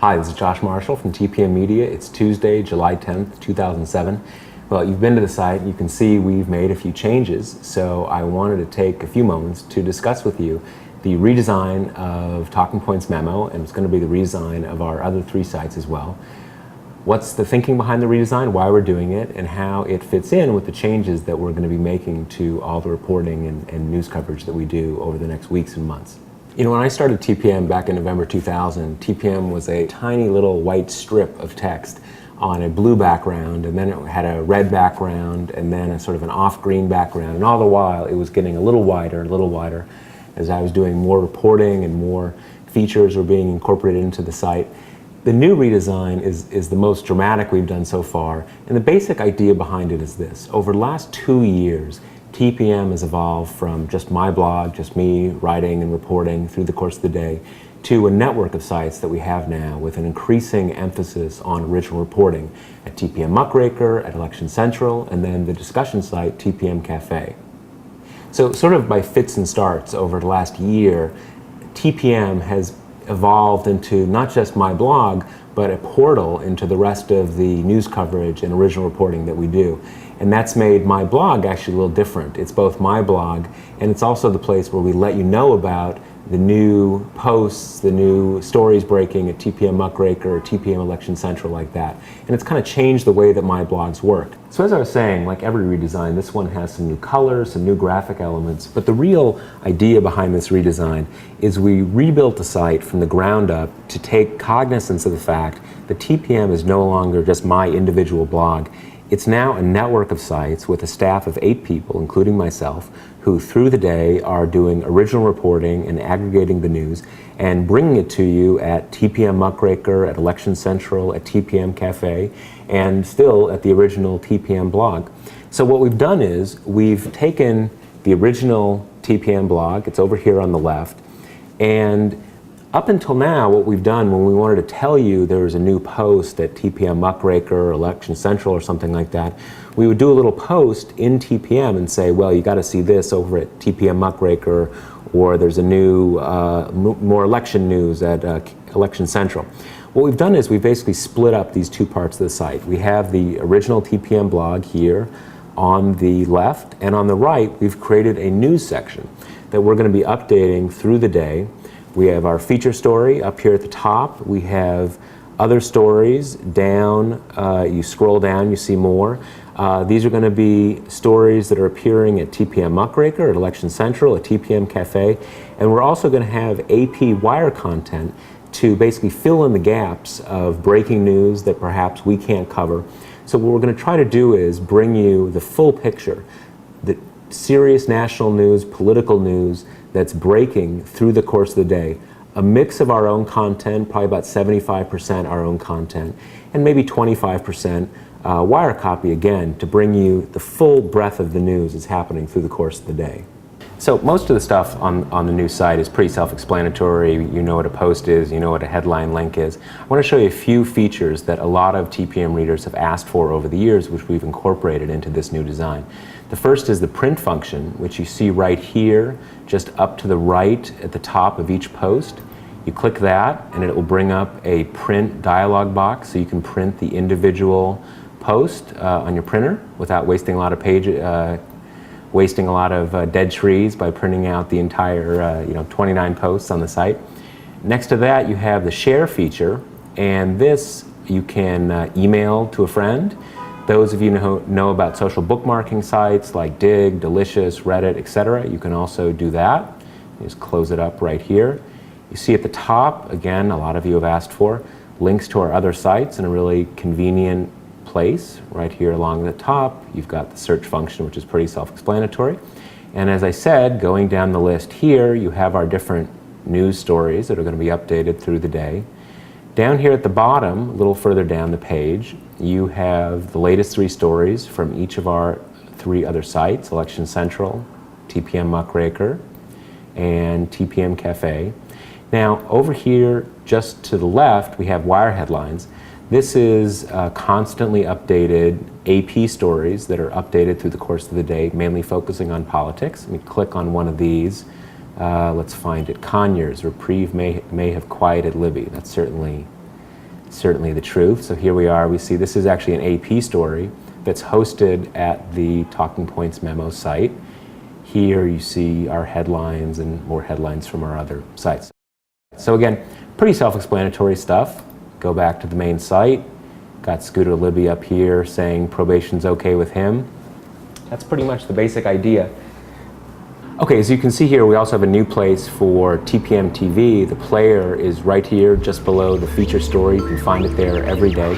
Hi, this is Josh Marshall from TPM Media. It's Tuesday, July 10th, 2007. Well, you've been to the site. You can see we've made a few changes, so I wanted to take a few moments to discuss with you the redesign of Talking Points Memo, and it's going to be the redesign of our other three sites as well. What's the thinking behind the redesign, why we're doing it, and how it fits in with the changes that we're going to be making to all the reporting and news coverage that we do over the next weeks and months. You know, when I started TPM back in November 2000, TPM was a tiny little white strip of text on a blue background, and then it had a red background, and then a sort of an off-green background, and all the while it was getting a little wider as I was doing more reporting and more features were being incorporated into the site. The new redesign is the most dramatic we've done so far, and the basic idea behind it is this. Over the last 2 years, TPM has evolved from just my blog, just me writing and reporting through the course of the day, to a network of sites that we have now with an increasing emphasis on original reporting at TPM Muckraker, at Election Central, and then the discussion site, TPM Cafe. So sort of by fits and starts over the last year, TPM has evolved into not just my blog, but a portal into the rest of the news coverage and original reporting that we do. And that's made my blog actually a little different. It's both my blog, and it's also the place where we let you know about the new posts, the new stories breaking at TPM Muckraker or TPM Election Central, like that. And it's kind of changed the way that my blogs work. So as I was saying, like every redesign, this one has some new colors, some new graphic elements, but the real idea behind this redesign is we rebuilt the site from the ground up to take cognizance of the fact that TPM is no longer just my individual blog. It's now a network of sites with a staff of 8 people, including myself, who through the day are doing original reporting and aggregating the news and bringing it to you at TPM Muckraker, at Election Central, at TPM Cafe, and still at the original TPM blog. So what we've done is we've taken the original TPM blog, it's over here on the left, and up until now, what we've done when we wanted to tell you there was a new post at TPM Muckraker or Election Central or something like that, we would do a little post in TPM and say, well, you got to see this over at TPM Muckraker, or there's a new, more election news at Election Central. What we've done is we've basically split up these two parts of the site. We have the original TPM blog here on the left, and on the right, we've created a news section that we're going to be updating through the day. We have our feature story up here at the top. We have other stories down. You scroll down, you see more. These are going to be stories that are appearing at TPM Muckraker, at Election Central, at TPM Cafe. And we're also going to have AP wire content to basically fill in the gaps of breaking news that perhaps we can't cover. So what we're going to try to do is bring you the full picture, the serious national news, political news, that's breaking through the course of the day. A mix of our own content, probably about 75% our own content, and maybe 25% wire copy again to bring you the full breadth of the news that's happening through the course of the day. So most of the stuff on the news site is pretty self-explanatory. You know what a post is, you know what a headline link is. I want to show you a few features that a lot of TPM readers have asked for over the years, which we've incorporated into this new design. The first is the print function, which you see right here, just up to the right at the top of each post. You click that, and it will bring up a print dialog box, so you can print the individual post on your printer without wasting a lot of dead trees by printing out the entire 29 posts on the site. Next to that, you have the share feature, and this you can email to a friend. Those of you who know about social bookmarking sites like Dig, Delicious, Reddit, etc., you can also do that. You just close it up right here. You see at the top, again, a lot of you have asked for, links to our other sites in a really convenient place. Right here along the top, you've got the search function, which is pretty self-explanatory. And as I said, going down the list here, you have our different news stories that are going to be updated through the day. Down here at the bottom, a little further down the page, you have the latest 3 stories from each of our 3 other sites, Election Central, TPM Muckraker, and TPM Cafe. Now, over here, just to the left, we have wire headlines. This is constantly updated AP stories that are updated through the course of the day, mainly focusing on politics. Let me click on one of these. Let's find it. Conyers, reprieve may have quieted Libby. That's certainly certainly the truth. So here we are, we see this is actually an AP story that's hosted at the Talking Points Memo site. Here you see our headlines and more headlines from our other sites. So again, pretty self-explanatory stuff. Go back to the main site. Got Scooter Libby up here saying probation's okay with him. That's pretty much the basic idea. Okay, as you can see here, we also have a new place for TPMtv. The player is right here, just below the feature story. You can find it there every day.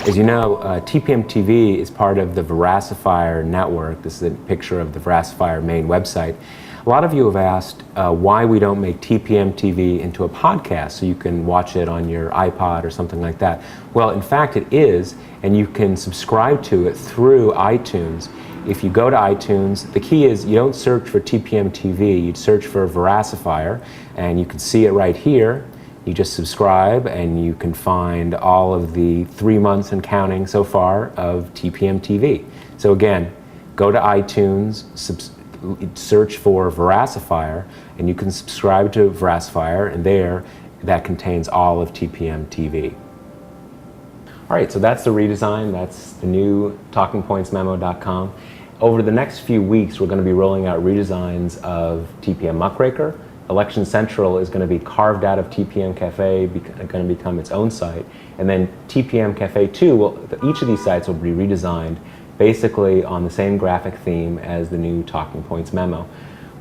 As you know, TPMtv is part of the Veracifier network. This is a picture of the Veracifier main website. A lot of you have asked why we don't make TPMtv into a podcast so you can watch it on your iPod or something like that. Well, in fact, it is, and you can subscribe to it through iTunes. If you go to iTunes, the key is you don't search for TPMtv, you'd search for Veracifier, and you can see it right here. You just subscribe and you can find all of the 3 months and counting so far of TPMtv. So again, go to iTunes, search for Veracifier, and you can subscribe to Veracifier, and there, that contains all of TPMtv. All right, so that's the redesign. That's the new TalkingPointsMemo.com. Over the next few weeks, we're going to be rolling out redesigns of TPM Muckraker. Election Central is going to be carved out of TPM Cafe, going to become its own site. And then TPM Cafe 2, each of these sites will be redesigned basically on the same graphic theme as the new Talking Points Memo.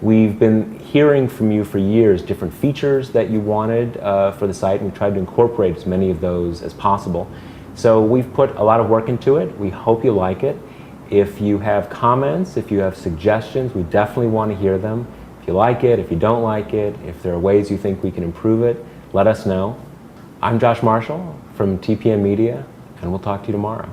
We've been hearing from you for years different features that you wanted for the site, and we tried to incorporate as many of those as possible. So we've put a lot of work into it. We hope you like it. If you have comments, if you have suggestions, we definitely want to hear them. If you like it, if you don't like it, if there are ways you think we can improve it, let us know. I'm Josh Marshall from TPM Media, and we'll talk to you tomorrow.